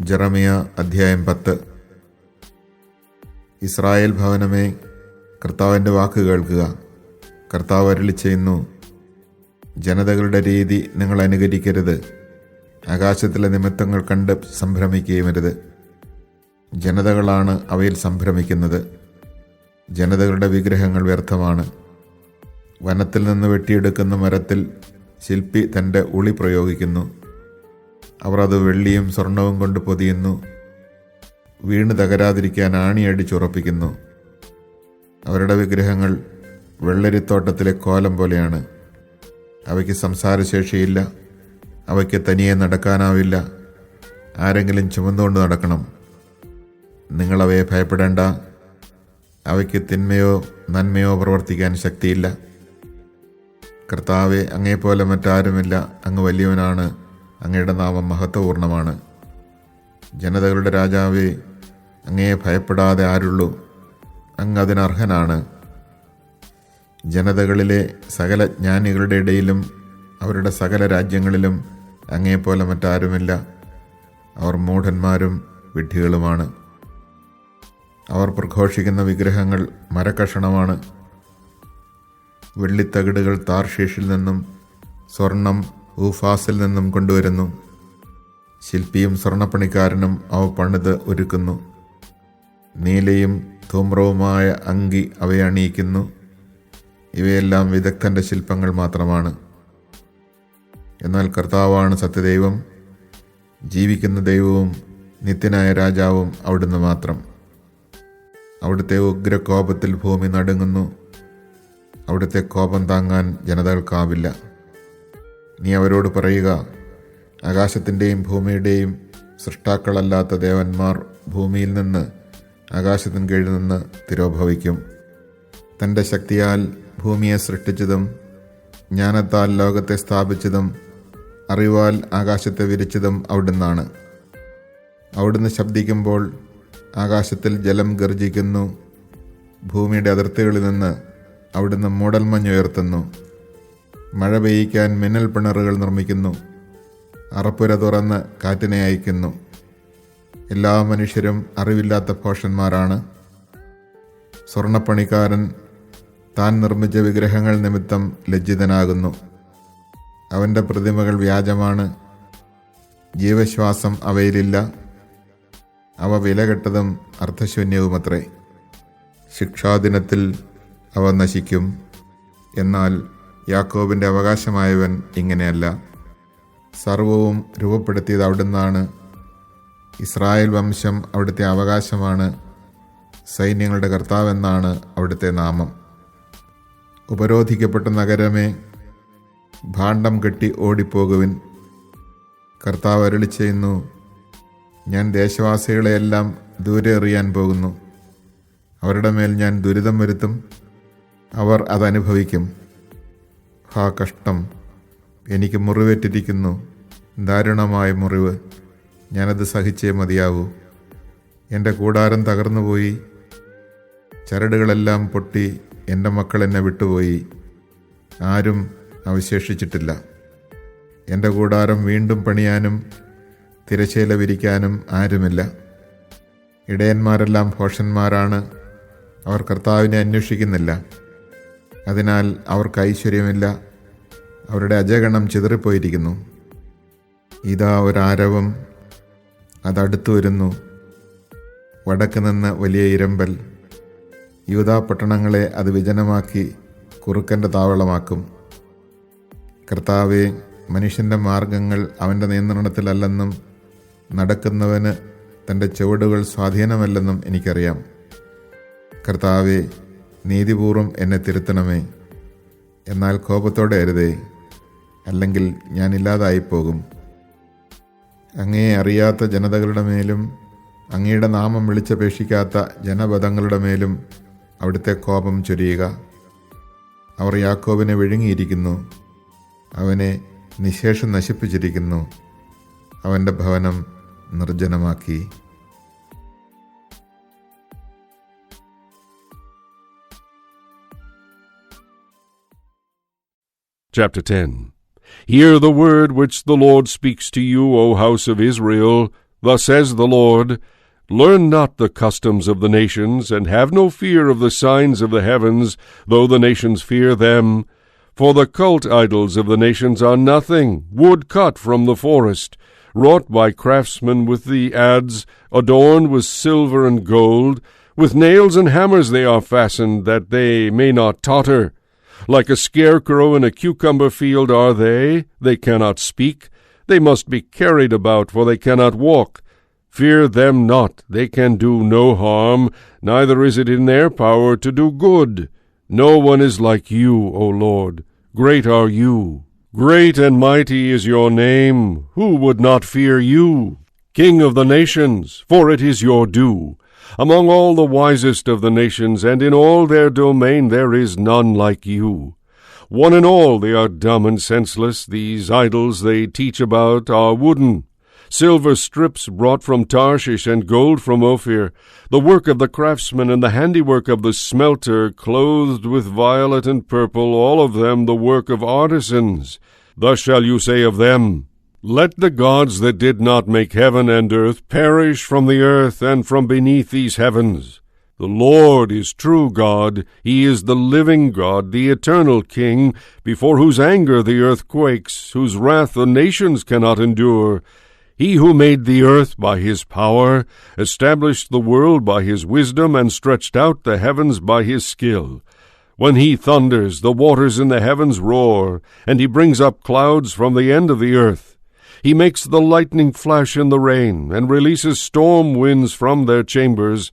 ജെറമിയ അധ്യായം 10. ഇസ്രായേൽ ഭവനമേ, കർത്താവിൻ്റെ വാക്ക് കേൾക്കുക. കർത്താവ് അരുളിച്ചെയ്യുന്നു, ജനതകളുടെ രീതി നിങ്ങൾ അനുകരിക്കരുത്, ആകാശത്തിലെ നിമിത്തങ്ങൾ കണ്ട് സംഭ്രമിക്കുകയുമരുത്. ജനതകളാണ് അവയിൽ സംഭ്രമിക്കുന്നത്. ജനതകളുടെ വിഗ്രഹങ്ങൾ വ്യർത്ഥമാണ്. വനത്തിൽ നിന്ന് വെട്ടിയെടുക്കുന്ന മരത്തിൽ ശില്പി തൻ്റെ ഉളി പ്രയോഗിക്കുന്നു. അവർ അത് വെള്ളിയും സ്വർണവും കൊണ്ട് പൊതിയുന്നു. വീണ് തകരാതിരിക്കാൻ ആണിയടിച്ചുറപ്പിക്കുന്നു. അവരുടെ വിഗ്രഹങ്ങൾ വെള്ളരിത്തോട്ടത്തിലെ കോലം പോലെയാണ്. അവയ്ക്ക് സംസാരശേഷിയില്ല, അവയ്ക്ക് തനിയെ നടക്കാനാവില്ല. ആരെങ്കിലും ചുമന്നുകൊണ്ട് നടക്കണം. നിങ്ങളവയെ ഭയപ്പെടേണ്ട. അവയ്ക്ക് തിന്മയോ നന്മയോ പ്രവർത്തിക്കാൻ ശക്തിയില്ല. കർത്താവെ, അങ്ങയെപ്പോലെ മറ്റാരുമില്ല. അങ്ങ് വലിയവനാണ്. അങ്ങയുടെ നാമം മഹത്വപൂർണ്ണമാണ്. ജനതകളുടെ രാജാവേ, അങ്ങയെ ഭയപ്പെടാതെ ആരുള്ളൂ? അങ്ങ് അതിനർഹനാണ്. ജനതകളിലെ സകല ജ്ഞാനികളുടെ ഇടയിലും അവരുടെ സകല രാജ്യങ്ങളിലും അങ്ങയെപ്പോലെ മറ്റാരുമില്ല. അവർ മൂഢന്മാരും വിഡ്ഢികളുമാണ്. അവർ പ്രഘോഷിക്കുന്ന വിഗ്രഹങ്ങൾ മരക്കഷണമാണ്. വെള്ളിത്തകിടുകൾ താർഷീഷിൽ നിന്നും സ്വർണം ഊഫാസിൽ നിന്നും കൊണ്ടുവരുന്നു. ശില്പിയും സ്വർണ്ണപ്പണിക്കാരനും അവ പണിത് ഒരുക്കുന്നു. നീലയും ധൂമ്രവുമായ അങ്കി അവയെ അണിയിക്കുന്നു. ഇവയെല്ലാം വിദഗ്ധൻ്റെ ശില്പങ്ങൾ മാത്രമാണ്. എന്നാൽ കർത്താവാണ് സത്യദൈവം, ജീവിക്കുന്ന ദൈവവും നിത്യനായ രാജാവും അവിടുന്ന് മാത്രം. അവിടുത്തെ ഉഗ്രകോപത്തിൽ ഭൂമി നടുങ്ങുന്നു. അവിടുത്തെ കോപം താങ്ങാൻ ജനതകൾക്കാവില്ല. നീ അവരോട് പറയുക, ആകാശത്തിൻ്റെയും ഭൂമിയുടെയും സൃഷ്ടാക്കളല്ലാത്ത ദേവന്മാർ ഭൂമിയിൽ നിന്ന് ആകാശത്തിന് കീഴിൽ നിന്ന് തിരോഭവിക്കും. തൻ്റെ ശക്തിയാൽ ഭൂമിയെ സൃഷ്ടിച്ചതും ജ്ഞാനത്താൽ ലോകത്തെ സ്ഥാപിച്ചതും അറിവാൽ ആകാശത്തെ വിരിച്ചതും അവിടുന്നാണ്. അവിടുന്ന് ശബ്ദിക്കുമ്പോൾ ആകാശത്തിൽ ജലം ഗർജിക്കുന്നു. ഭൂമിയുടെ അതിർത്തികളിൽ നിന്ന് അവിടുന്ന് മൂടൽമഞ്ഞുയർത്തുന്നു. മഴ പെയ്യിക്കാൻ മിന്നൽ പിണറുകൾ നിർമ്മിക്കുന്നു. അറപ്പുര തുറന്ന് കാറ്റിനെ അയക്കുന്നു. എല്ലാ മനുഷ്യരും അറിവില്ലാത്ത ഭോഷന്മാരാണ്. സ്വർണ്ണപ്പണിക്കാരൻ താൻ നിർമ്മിച്ച വിഗ്രഹങ്ങൾ നിമിത്തം ലജ്ജിതനാകുന്നു. അവൻ്റെ പ്രതിമകൾ വ്യാജമാണ്. ജീവശ്വാസം അവയിലില്ല. അവ വിലകെട്ടതും അർത്ഥശൂന്യവുമത്രേ. ശിക്ഷാദിനത്തിൽ അവ നശിക്കും. എന്നാൽ യാക്കോബിൻ്റെ അവകാശമായവൻ ഇങ്ങനെയല്ല. സർവവും രൂപപ്പെടുത്തിയത് അവിടുന്നാണ്. ഇസ്രായേൽ വംശം അവിടുത്തെ അവകാശമാണ്. സൈന്യങ്ങളുടെ കർത്താവെന്നാണ് അവിടുത്തെ നാമം. ഉപരോധിക്കപ്പെട്ട നഗരമേ, ഭാണ്ഡം കെട്ടി ഓടിപ്പോകുവിൻ. കർത്താവ് അരുളിച്ചെയ്യുന്നു, ഞാൻ ദേശവാസികളെയെല്ലാം ദൂരെ എറിയാൻ പോകുന്നു. അവരുടെ മേൽ ഞാൻ ദുരിതം വരുത്തും. അവർ അതനുഭവിക്കും. ഹാ കഷ്ടം! എനിക്ക് മുറിവേറ്റിരിക്കുന്നു, ദാരുണമായ മുറിവ്. ഞാനത് സഹിച്ചേ മതിയാവൂ. എൻ്റെ കൂടാരം തകർന്നുപോയി. ചരടുകളെല്ലാം പൊട്ടി. എൻ്റെ മക്കൾ എന്നെ വിട്ടുപോയി. ആരും അവശേഷിച്ചിട്ടില്ല. എൻ്റെ കൂടാരം വീണ്ടും പണിയാനും തിരശ്ശീല വിരിക്കാനും ആരുമില്ല. ഇടയന്മാരെല്ലാം ഭോഷന്മാരാണ്. അവർ കർത്താവിനെ അന്വേഷിക്കുന്നില്ല. അതിനാൽ അവർക്ക് ഐശ്വര്യമില്ല. അവരുടെ അജഗണം ചിതറിപ്പോയിരിക്കുന്നു. ഇതാ ഒരാരവം, അതടുത്തു വരുന്നു. വടക്ക് നിന്ന് വലിയ ഇരമ്പൽ. യൂദാ പട്ടണങ്ങളെ അത് വിജനമാക്കി കുറുക്കൻ്റെ താവളമാക്കും. കർത്താവേ, മനുഷ്യൻ്റെ മാർഗങ്ങൾ അവൻ്റെ നിയന്ത്രണത്തിലല്ലെന്നും നടക്കുന്നവന് തൻ്റെ ചുവടുകൾ സ്വാധീനമല്ലെന്നും എനിക്കറിയാം. കർത്താവേ, നീതിപൂർവം എന്നെ തിരുത്തണമേ. എന്നാൽ കോപത്തോടെ അരുതേ, അല്ലെങ്കിൽ ഞാൻ ഇല്ലാതായിപ്പോകും. അങ്ങയെ അറിയാത്ത ജനതകളുടെ മേലും അങ്ങയുടെ നാമം വിളിച്ചപേക്ഷിക്കാത്ത ജനപദങ്ങളുടെ മേലും അവിടുത്തെ കോപം ചൊരിയുക. അവർ യാക്കോബിനെ വിഴുങ്ങിയിരിക്കുന്നു. അവനെ നിശേഷം നശിപ്പിച്ചിരിക്കുന്നു. അവൻ്റെ ഭവനം നിർജ്ജനമാക്കി. Chapter 10. Hear the word which the Lord speaks to you, O house of Israel. Thus says the Lord, Learn not the customs of the nations, and have no fear of the signs of the heavens, though the nations fear them. For the cult idols of the nations are nothing, wood cut from the forest, wrought by craftsmen with the adze, adorned with silver and gold. With nails and hammers they are fastened, that they may not totter. Like a scarecrow in a cucumber field are they cannot speak. They must be carried about, for they cannot walk. Fear them not, they can do no harm, neither is it in their power to do good. No one is like you, O Lord. Great are you. Great and mighty is your name. Who would not fear you? King of the nations, for it is your due. Among all the wisest of the nations, and in all their domain, there is none like you. One and all they are dumb and senseless. These idols they teach about are wooden. Silver strips brought from Tarshish and gold from Ophir, the work of the craftsman and the handiwork of the smelter, clothed with violet and purple, all of them the work of artisans. Thus shall you say of them, Let the gods that did not make heaven and earth perish from the earth and from beneath these heavens. The Lord is true God, he is the living God, the eternal King, before whose anger the earth quakes, whose wrath the nations cannot endure. He who made the earth by his power, established the world by his wisdom, and stretched out the heavens by his skill. When he thunders, the waters in the heavens roar, and he brings up clouds from the end of the earth. He makes the lightning flash in the rain, and releases storm winds from their chambers.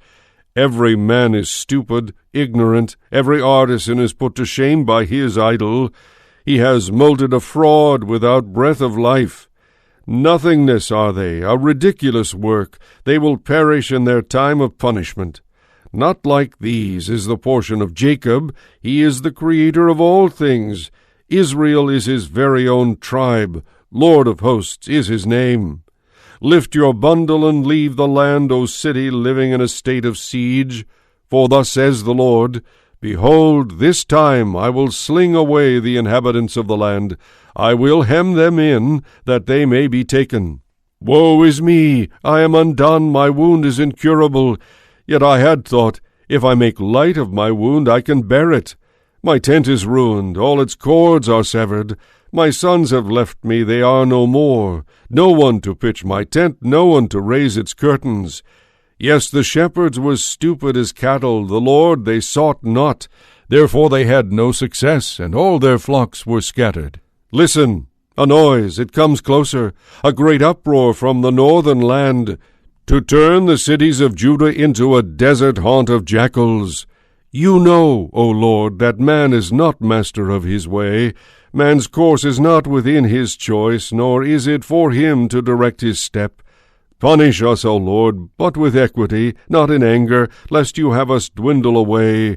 Every man is stupid, ignorant, every artisan is put to shame by his idol. He has molded a fraud without breath of life. Nothingness are they, a ridiculous work. They will perish in their time of punishment. Not like these is the portion of Jacob. He is the creator of all things. Israel is his very own tribe. Lord of hosts is his name. Lift your bundle and leave the land, O city living in a state of siege. For thus says the Lord, Behold, this time I will sling away the inhabitants of the land. I will hem them in, that they may be taken. Woe is me! I am undone, my wound is incurable. Yet I had thought, if I make light of my wound, I can bear it. My tent is ruined, all its cords are severed. My sons have left me, they are no more. No one to pitch my tent, no one to raise its curtains. Yes, the shepherds were stupid as cattle, the Lord they sought not. Therefore they had no success, and all their flocks were scattered. Listen, a noise, it comes closer, a great uproar from the northern land, to turn the cities of Judah into a desert haunt of jackals. You know, O Lord, that man is not master of his way. Man's course is not within his choice, nor is it for him to direct his step. Punish us, O Lord, but with equity, not in anger, lest you have us dwindle away.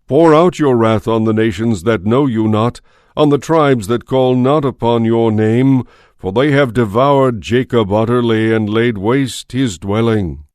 Pour out your wrath on the nations that know you not, on the tribes that call not upon your name, for they have devoured Jacob utterly and laid waste his dwelling.